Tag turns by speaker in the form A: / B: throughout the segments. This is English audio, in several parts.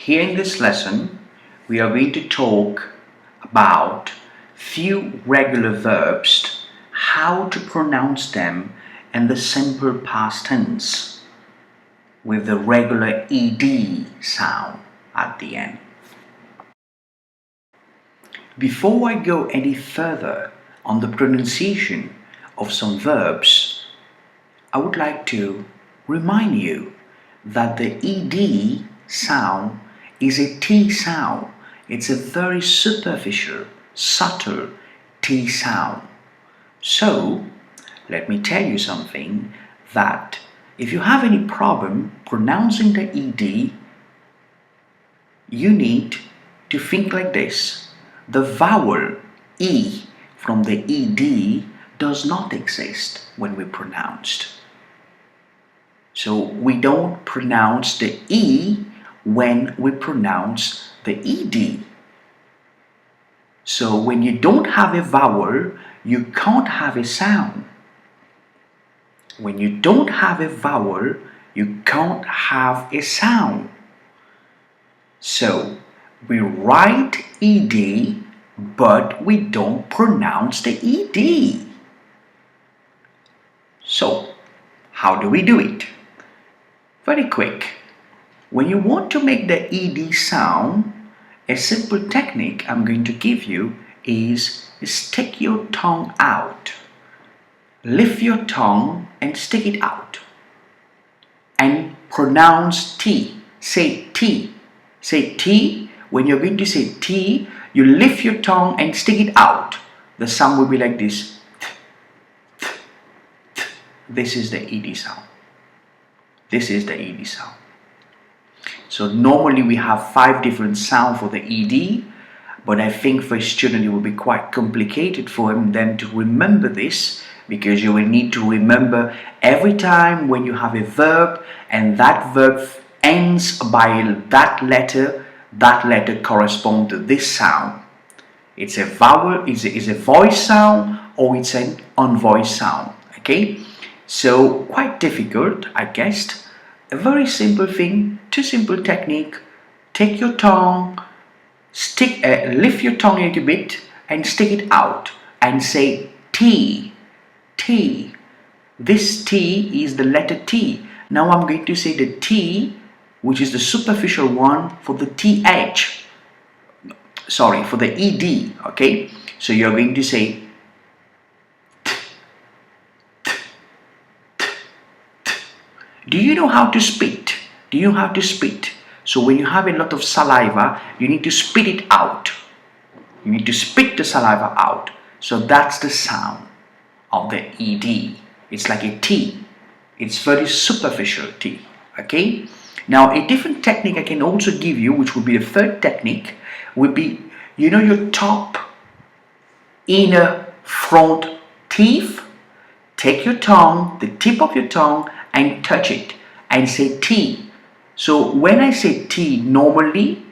A: Here in this lesson, we are going to talk about few regular verbs, how to pronounce them in the simple past tense with the regular ed sound at the end. Before I go any further on the pronunciation of some verbs, I would like to remind you that the ed sound is a T sound. It's a very superficial, subtle T sound. So, let me tell you something, that if you have any problem pronouncing the ed, you need to think like this. The vowel E from the ed does not exist when we pronounced. So we don't pronounce the E when we pronounce the ed. So when you don't have a vowel, you can't have a sound. When you don't have a vowel, you can't have a sound. So we write ed, but we don't pronounce the ed. So how do we do it? Very quick. When you want to make the ed sound, a simple technique I'm going to give you is stick your tongue out. Lift your tongue and stick it out. And pronounce T. Say T. Say T. When you're going to say T, you lift your tongue and stick it out. The sound will be like this. This is the ed sound. This is the ed sound. So normally we have 5 different sounds for the ed, but I think for a student it will be quite complicated for them to remember this, because you will need to remember every time when you have a verb and that verb ends by that letter corresponds to this sound. It's a vowel, is a voice sound, or it's an unvoiced sound. Okay, so quite difficult, I guess. A very simple thing, 2 simple technique. Take your tongue, lift your tongue a little bit and stick it out and say T. T. This T is the letter T. Now I'm going to say the T, which is the superficial one, for the TH. Sorry, for the ED. Okay, so you're going to say Do you know how to spit? Do you know how to spit? So when you have a lot of saliva, you need to spit it out. You need to spit the saliva out. So that's the sound of the ed. It's like a T. It's very superficial T. Okay? Now a different technique I can also give you, which would be the third technique, would be, you know, your top inner front teeth. Take your tongue, the tip of your tongue, and touch it and say T. So when I say T normally,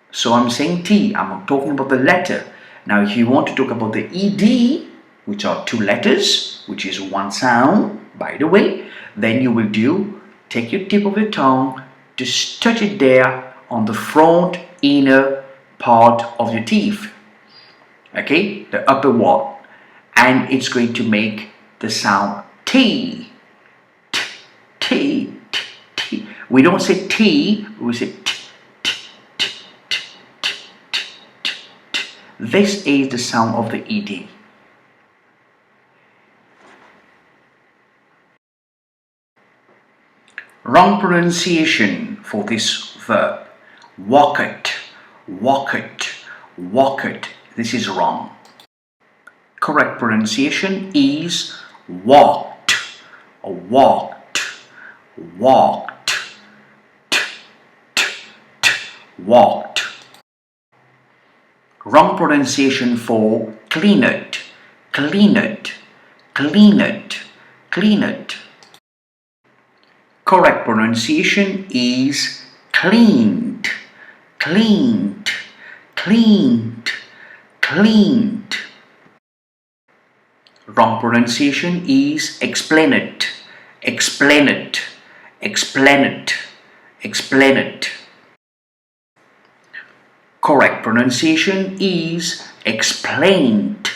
A: so I'm saying T, I'm talking about the letter. Now if you want to talk about the ed, which are 2 letters, which is 1 sound, by the way, then you will take your tip of your tongue, just touch it there on the front inner part of your teeth. Okay, the upper one. And it's going to make the sound T. T, T, T. We don't say T, we say T, T, T, T, T, T, T, T. This is the sound of the ed. Wrong pronunciation for this verb. Walk it, walk it, walk it. This is wrong. Correct pronunciation is walked, walked, walked, t, t, t, walked. Wrong pronunciation for clean it, clean it, clean it, clean it. Correct pronunciation is cleaned, cleaned, cleaned, cleaned. Wrong pronunciation is explain it, explain it, explain it, explain it. Correct pronunciation is explained,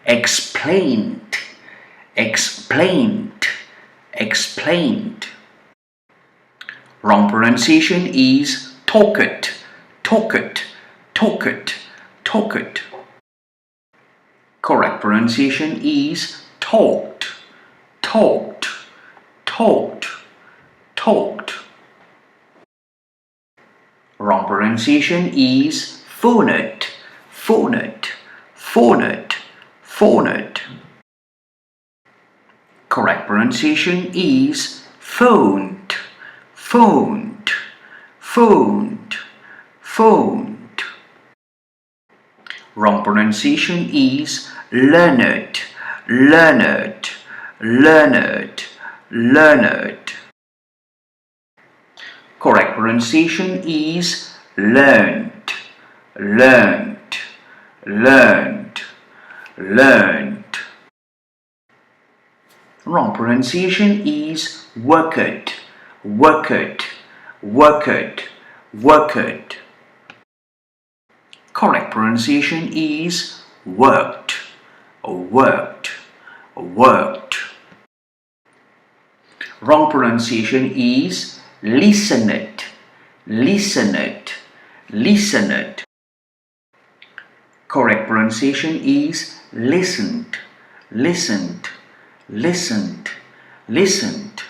A: explained, explained, explained. Wrong pronunciation is talked, talked, talked, talked. Correct pronunciation is talked, talked, talked, talked. Wrong pronunciation is phoned, phoned, phoned, phoned. Correct pronunciation is phoned, phoned, phoned, phoned. Wrong pronunciation is learned, learned, learned, learned. Correct pronunciation is learned, learned, learned, learned. Wrong pronunciation is worked, worked, worked, worked. Correct pronunciation is worked, worked, worked. Wrong pronunciation is listened, listened, listened. Correct pronunciation is listened, listened, listened, listened.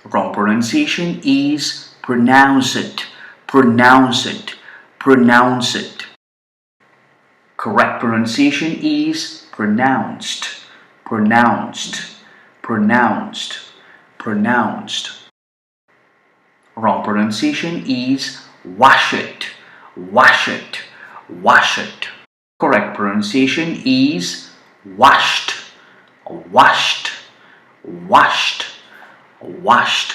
A: Wrong pronunciation is pronounced, pronounced, pronounced. Correct pronunciation is pronounced, pronounced, pronounced, pronounced. Wrong pronunciation is washed, washed, washed. Correct pronunciation is washed, washed, washed, washed.